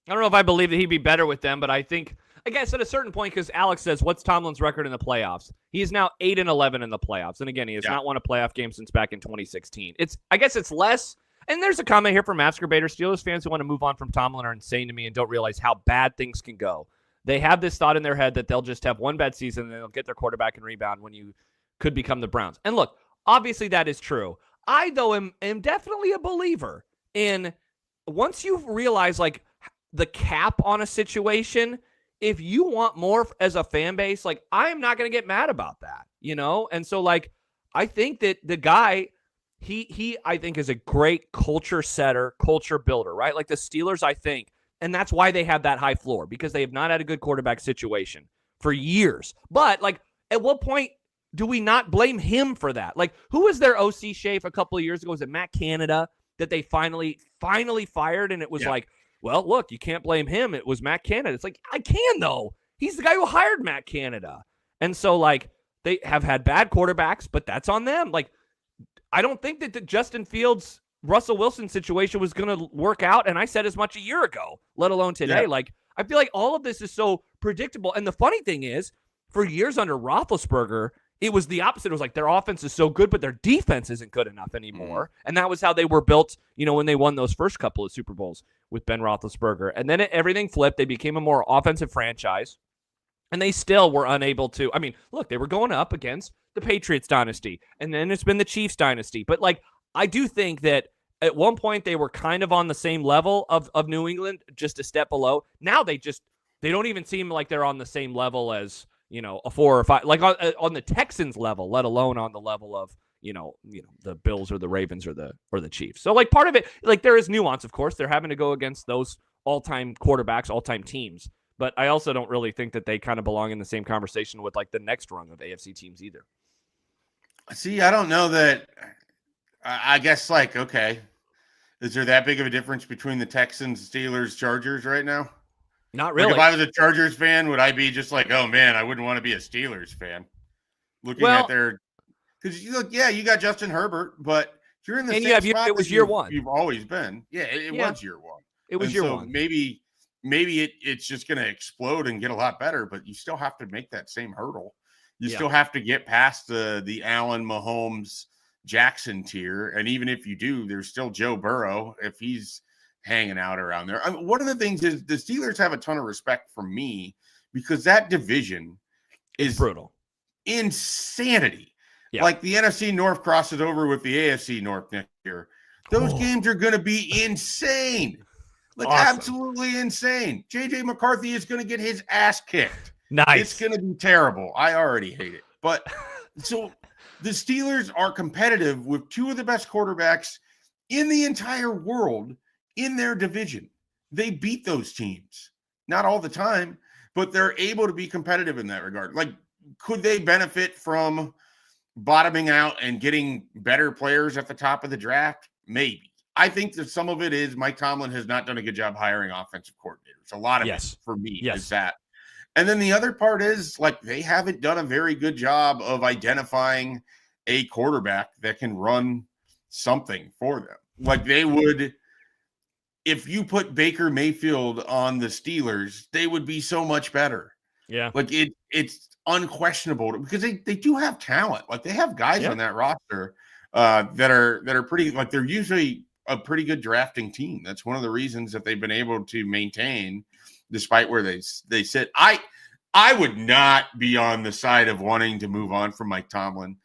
I don't know if I believe that he'd be better with them, but I think, I guess at a certain point, because Alex says, what's Tomlin's record in the playoffs? He is now 8-11 in the playoffs. And again, he has not won a playoff game since back in 2016. I guess it's less. And there's a comment here from Masturbator. Steelers fans who want to move on from Tomlin are insane to me and don't realize how bad things can go. They have this thought in their head that they'll just have one bad season and they'll get their quarterback and rebound when you could become the Browns. And look, obviously that is true. I, though, am definitely a believer in once you realize, the cap on a situation, if you want more as a fan base, I am not going to get mad about that, And so, I think that the guy, he I think is a great culture setter, culture builder, right? The Steelers, I think, and that's why they have that high floor, because they have not had a good quarterback situation for years. But, at what point do we not blame him for that? Who was their OC, Schaef, a couple of years ago? Was it Matt Canada that they finally fired? And it was well, look, you can't blame him. It was Matt Canada. It's I can, though. He's the guy who hired Matt Canada. And so, they have had bad quarterbacks, but that's on them. I don't think that the Justin Fields, Russell Wilson situation was going to work out, and I said as much a year ago, let alone today. Yeah. I feel like all of this is so predictable. And the funny thing is, for years under Roethlisberger, it was the opposite. It was their offense is so good, but their defense isn't good enough anymore. And that was how they were built, when they won those first couple of Super Bowls with Ben Roethlisberger. And then everything flipped. They became a more offensive franchise, and they still were unable to. I mean, look, they were going up against the Patriots dynasty, and then it's been the Chiefs dynasty. But, I do think that at one point they were kind of on the same level of New England, just a step below. Now they don't even seem like they're on the same level as, a 4 or 5, on the Texans level, let alone on the level of, the Bills or the Ravens or the Chiefs. So part of it, there is nuance, of course. They're having to go against those all-time quarterbacks, all-time teams. But I also don't really think that they kind of belong in the same conversation with the next rung of AFC teams either. See, I don't know that. I guess okay. Is there that big of a difference between the Texans, Steelers, Chargers right now? Not really. If I was a Chargers fan, would I be just oh man, I wouldn't want to be a Steelers fan? Looking at their, because you got Justin Herbert, but you're in the same spot. It was year one. You've always been. Yeah, it was year one. It was year one. Maybe maybe it's just going to explode and get a lot better, but you still have to make that same hurdle. You Yeah. still have to get past the Allen, Mahomes, Jackson tier. And even if you do, there's still Joe Burrow if he's hanging out around there. I mean, one of the things is the Steelers have a ton of respect from me because that division is brutal. Insanity. Yeah. Like the NFC North crosses over with the AFC North next year. Those games are going to be insane. Like awesome. Absolutely insane. JJ McCarthy is going to get his ass kicked. Nice. It's going to be terrible. I already hate it. But so the Steelers are competitive with two of the best quarterbacks in the entire world in their division. They beat those teams. Not all the time, but they're able to be competitive in that regard. Like, could they benefit from bottoming out and getting better players at the top of the draft? Maybe. I think that some of it is Mike Tomlin has not done a good job hiring offensive coordinators. A lot of it for me is that. And then the other part is like they haven't done a very good job of identifying a quarterback that can run something for them. Like they would, if you put Baker Mayfield on the Steelers, they would be so much better. Yeah. Like it's unquestionable because they do have talent. Like they have guys on that roster that are pretty, like they're usually a pretty good drafting team. That's one of the reasons that they've been able to maintain despite where they sit. I would not be on the side of wanting to move on from Mike Tomlin,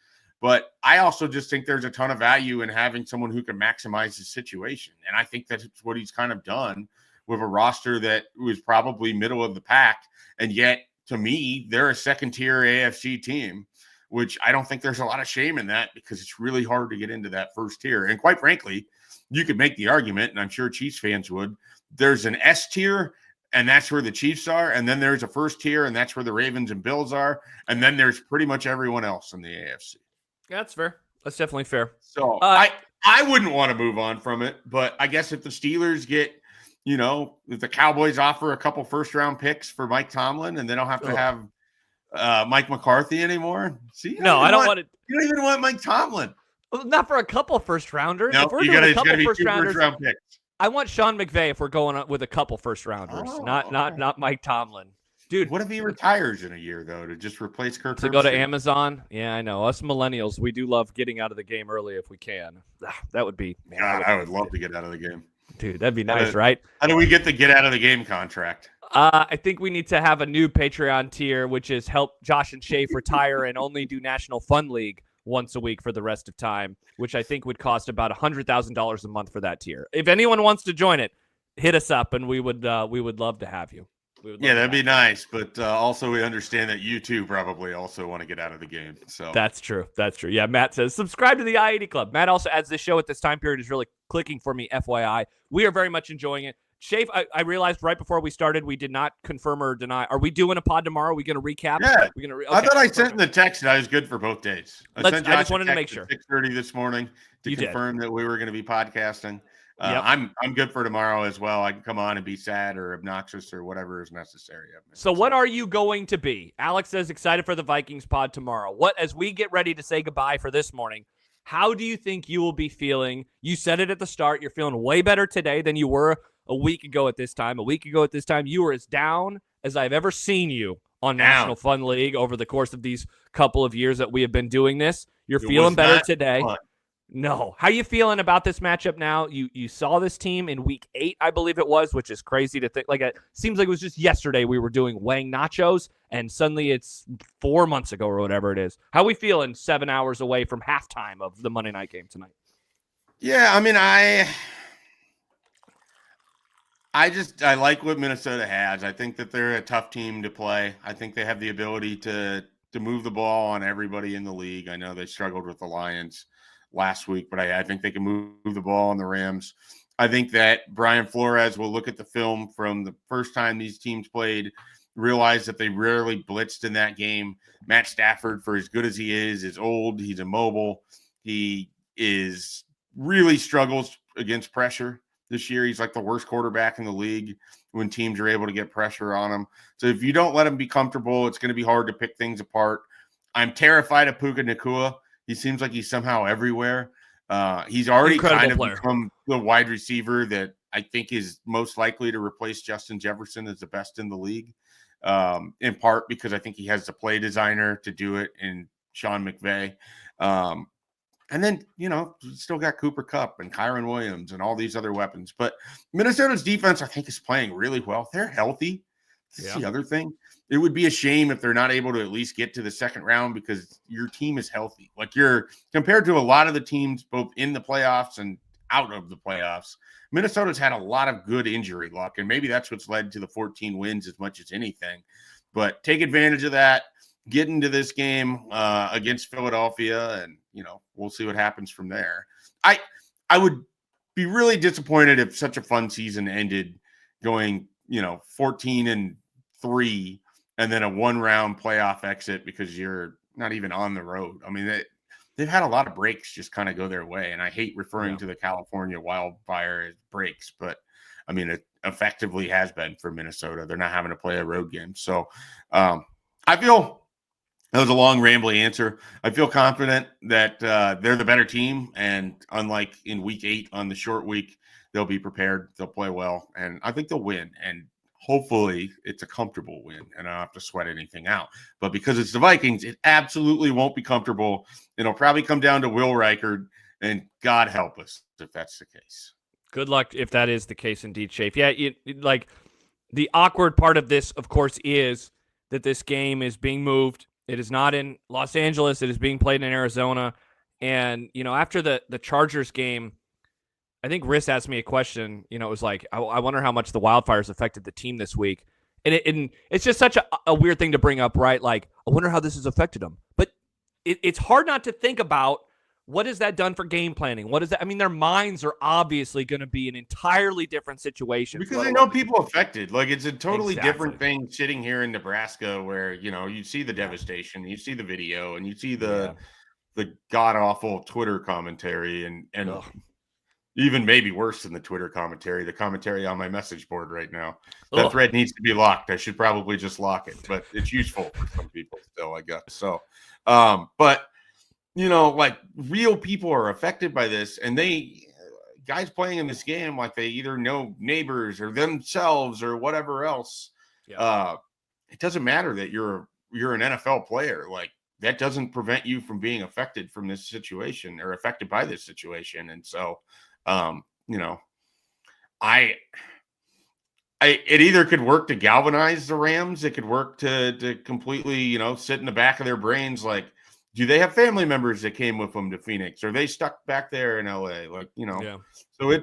but I also just think there's a ton of value in having someone who can maximize the situation. And I think that's what he's kind of done with a roster that was probably middle of the pack. And yet, to me, they're a second-tier AFC team, which I don't think there's a lot of shame in that because it's really hard to get into that first tier. And quite frankly, you could make the argument, and I'm sure Chiefs fans would, there's an S tier, and that's where the Chiefs are. And then there's a first tier, and that's where the Ravens and Bills are. And then there's pretty much everyone else in the AFC. That's fair. That's definitely fair. So I wouldn't want to move on from it, but I guess if the Steelers get, if the Cowboys offer a couple first-round picks for Mike Tomlin and they don't have to have Mike McCarthy anymore. See, no, I don't want it. You don't even want Mike Tomlin. Well, not for a couple first rounders. No, if we're doing a couple first round picks. I want Sean McVay if we're going with a couple first rounders, not Mike Tomlin. Dude, what if he retires in a year though to just replace Kirk to go to Amazon? Yeah, I know. Us millennials, we do love getting out of the game early if we can. That would be. Man, God, I would love to get out of the game. Dude, that'd be nice, right? How do we get the get out of the game contract? I think we need to have a new Patreon tier, which is help Josh and Schaef retire and only do National Fun League once a week for the rest of time, which I think would cost about $100,000 a month for that tier. If anyone wants to join it, hit us up, and we would love to have you. That'd be nice, but also we understand that you too probably also want to get out of the game. So that's true. Yeah, Matt says subscribe to the I-80 Club. Matt also adds this show at this time period is really clicking for me. FYI, we are very much enjoying it. Schaef, I realized right before we started we did not confirm or deny. Are we doing a pod tomorrow? Are we going to recap? Yeah, okay, I thought I sent in the text that I was good for both days. I just wanted to make sure. 6:30 this morning to confirm that we were going to be podcasting. Yep. I'm good for tomorrow as well. I can come on and be sad or obnoxious or whatever is necessary. So what are you going to be? Alex says excited for the Vikings pod tomorrow. As we get ready to say goodbye for this morning, how do you think you will be feeling? You said it at the start. You're feeling way better today than you were a week ago at this time. A week ago at this time, you were as down as I've ever seen you on National Fun League over the course of these couple of years that we have been doing this. You're feeling better today. Fun. No. How you feeling about this matchup now? You saw this team in week 8, I believe it was, which is crazy to think. Like it seems like it was just yesterday we were doing Wang Nachos, and suddenly it's 4 months ago or whatever it is. How we feeling 7 hours away from halftime of the Monday night game tonight? Yeah, I mean, I like what Minnesota has. I think that they're a tough team to play. I think they have the ability to move the ball on everybody in the league. I know they struggled with the Lions last week, but I think they can move the ball on the Rams. I think that Brian Flores will look at the film from the first time these teams played, realize that they rarely blitzed in that game. Matt Stafford, for as good as he is old. He's immobile. He really struggles against pressure this year. He's like the worst quarterback in the league when teams are able to get pressure on him. So if you don't let him be comfortable, it's going to be hard to pick things apart. I'm terrified of Puka Nacua. He seems like he's somehow everywhere. He's already kind of become the wide receiver that I think is most likely to replace Justin Jefferson as the best in the league, in part because I think he has the play designer to do it in Sean McVay. And then, you still got Cooper Kupp and Kyron Williams and all these other weapons. But Minnesota's defense, I think, is playing really well. They're healthy. That's the other thing. It would be a shame if they're not able to at least get to the second round because your team is healthy. Like you're compared to a lot of the teams both in the playoffs and out of the playoffs, Minnesota's had a lot of good injury luck. And maybe that's what's led to the 14 wins as much as anything. But take advantage of that. Get into this game against Philadelphia, and we'll see what happens from there. I would be really disappointed if such a fun season ended going 14-3 and then a one-round playoff exit because you're not even on the road. I mean, they've had a lot of breaks just kind of go their way, and I hate referring to the California wildfire as breaks, but I mean it effectively has been for Minnesota. They're not having to play a road game, so I feel. That was a long, rambly answer. I feel confident that they're the better team, and unlike in week 8 on the short week, they'll be prepared. They'll play well, and I think they'll win. And hopefully it's a comfortable win, and I don't have to sweat anything out. But because it's the Vikings, it absolutely won't be comfortable. It'll probably come down to Will Reichard, and God help us if that's the case. Good luck if that is the case indeed, Schaef. Yeah, like the awkward part of this, of course, is that this game is being moved. It is not in Los Angeles. It is being played in Arizona. And, after the Chargers game, I think Riss asked me a question. It was like, I wonder how much the wildfires affected the team this week. And it's just such a weird thing to bring up, right? Like, I wonder how this has affected them. But it's hard not to think about what has that done for game planning? What is that? I mean, their minds are obviously going to be an entirely different situation. Because they know people affected. Like, it's a totally different thing sitting here in Nebraska where, you see the devastation, you see the video, and you see the god-awful Twitter commentary and even maybe worse than the Twitter commentary, the commentary on my message board right now. That thread needs to be locked. I should probably just lock it, but it's useful for some people still, I guess. So, but like real people are affected by this, and guys playing in this game, like they either know neighbors or themselves or whatever else. It doesn't matter that you're an NFL player. Like that doesn't prevent you from being affected from this situation or affected by this situation. And so, it either could work to galvanize the Rams. It could work to completely, sit in the back of their brains. Like, do they have family members that came with them to Phoenix? Are they stuck back there in LA? Like, so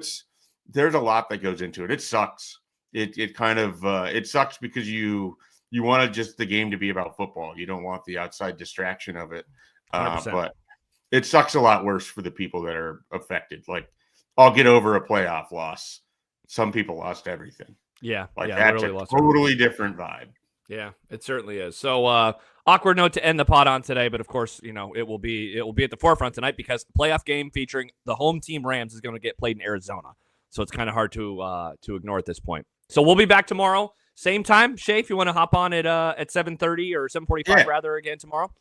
there's a lot that goes into it. It sucks. It kind of, it sucks because you want just the game to be about football. You don't want the outside distraction of it. But it sucks a lot worse for the people that are affected. Like, I'll get over a playoff loss. Some people lost everything. Yeah. Like that's really a totally different vibe. Yeah, it certainly is. So awkward note to end the pod on today, but of course, it will be at the forefront tonight because the playoff game featuring the home team Rams is going to get played in Arizona. So it's kind of hard to ignore at this point. So we'll be back tomorrow, same time. Schaef, you want to hop on at 7:30 or 7:45 rather again tomorrow?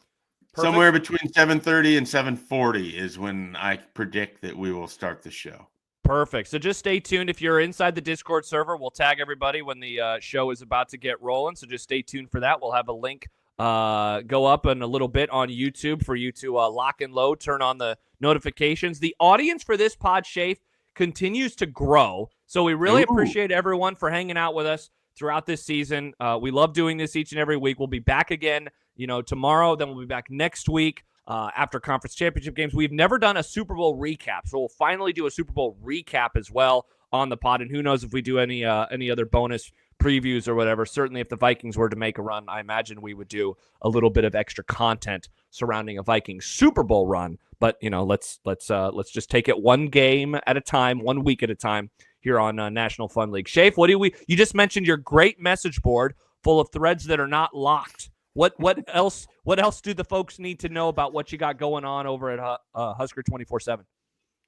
Perfect. Somewhere between 7:30 and 7:40 is when I predict that we will start the show. Perfect. So just stay tuned. If you're inside the Discord server, we'll tag everybody when the show is about to get rolling. So just stay tuned for that. We'll have a link go up in a little bit on YouTube for you to lock and load, turn on the notifications. The audience for this pod, Schaef, continues to grow. So we really appreciate everyone for hanging out with us throughout this season. We love doing this each and every week. We'll be back again, tomorrow. Then we'll be back next week. After conference championship games. We've never done a Super Bowl recap, so we'll finally do a Super Bowl recap as well on the pod, and who knows if we do any other bonus previews or whatever. Certainly if the Vikings were to make a run, I imagine we would do a little bit of extra content surrounding a Vikings Super Bowl run, but let's just take it one game at a time, 1 week at a time here on National Fun League. Schaef, you just mentioned your great message board full of threads that are not locked. What else do the folks need to know about what you got going on over at Husker 24/7?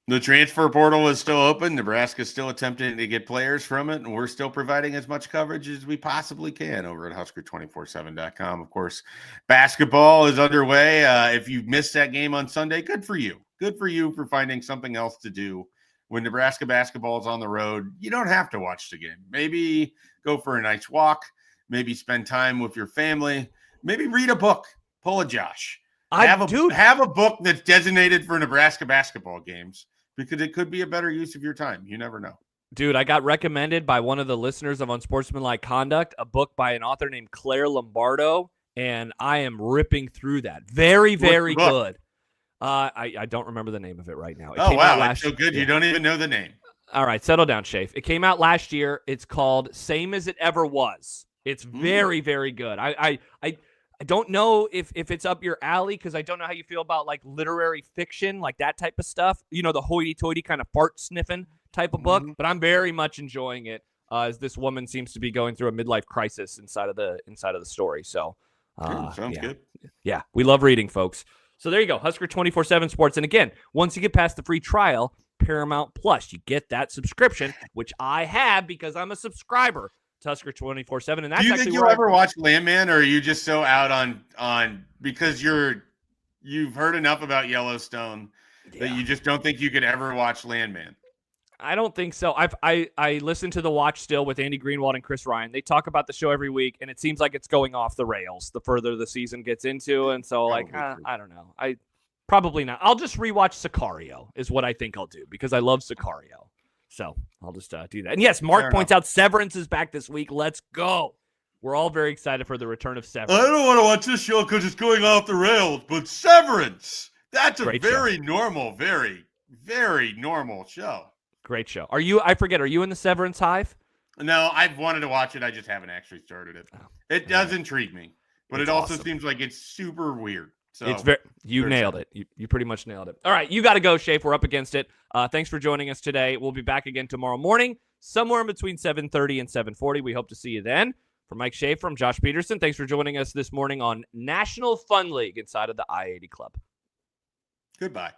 The transfer portal is still open. Nebraska's still attempting to get players from it, and we're still providing as much coverage as we possibly can over at Husker247.com. Of course, basketball is underway. If you missed that game on Sunday, good for you. Good for you for finding something else to do when Nebraska basketball is on the road, you don't have to watch the game. Maybe go for a nice walk, maybe spend time with your family, maybe read a book, pull a Josh. Have a book that's designated for Nebraska basketball games because it could be a better use of your time. You never know. Dude, I got recommended by one of the listeners of Unsportsmanlike Conduct, a book by an author named Claire Lombardo, and I am ripping through that. Very, very good. I don't remember the name of it right now. It came out it's so good you don't even know the name. All right, settle down, Schaef. It came out last year. It's called Same as It Ever Was. It's very, very good. I don't know if it's up your alley because I don't know how you feel about like literary fiction, like that type of stuff. You know, the hoity-toity kind of fart sniffing type of book, but I'm very much enjoying it as this woman seems to be going through a midlife crisis inside of the story. So, sounds good. Yeah, we love reading, folks. So there you go, Husker 24/7 Sports. And again, once you get past the free trial, Paramount Plus, you get that subscription, which I have because I'm a subscriber to Husker 24/7. And that's do you think you'll ever watch Landman, or are you just so out on because you've heard enough about Yellowstone that you just don't think you could ever watch Landman? I don't think so. I listen to The Watch still with Andy Greenwald and Chris Ryan. They talk about the show every week, and it seems like it's going off the rails the further the season gets into. And so, I don't know. Probably not. I'll just rewatch Sicario is what I think I'll do because I love Sicario. So I'll just do that. And yes, Mark points out Severance is back this week. Let's go. We're all very excited for the return of Severance. I don't want to watch this show because it's going off the rails, but Severance, that's a very normal show. Great show. Are you in the Severance hive? No, I've wanted to watch it. I just haven't actually started it. It does intrigue me, but it also seems like it's super weird. So it's you nailed it. You pretty much nailed it. All right, you got to go, Schaef. We're up against it. Thanks for joining us today. We'll be back again tomorrow morning, somewhere in between 7:30 and 7:40. We hope to see you then. For Mike Schaef, from Josh Peterson, thanks for joining us this morning on National Fun League inside of the I-80 Club. Goodbye.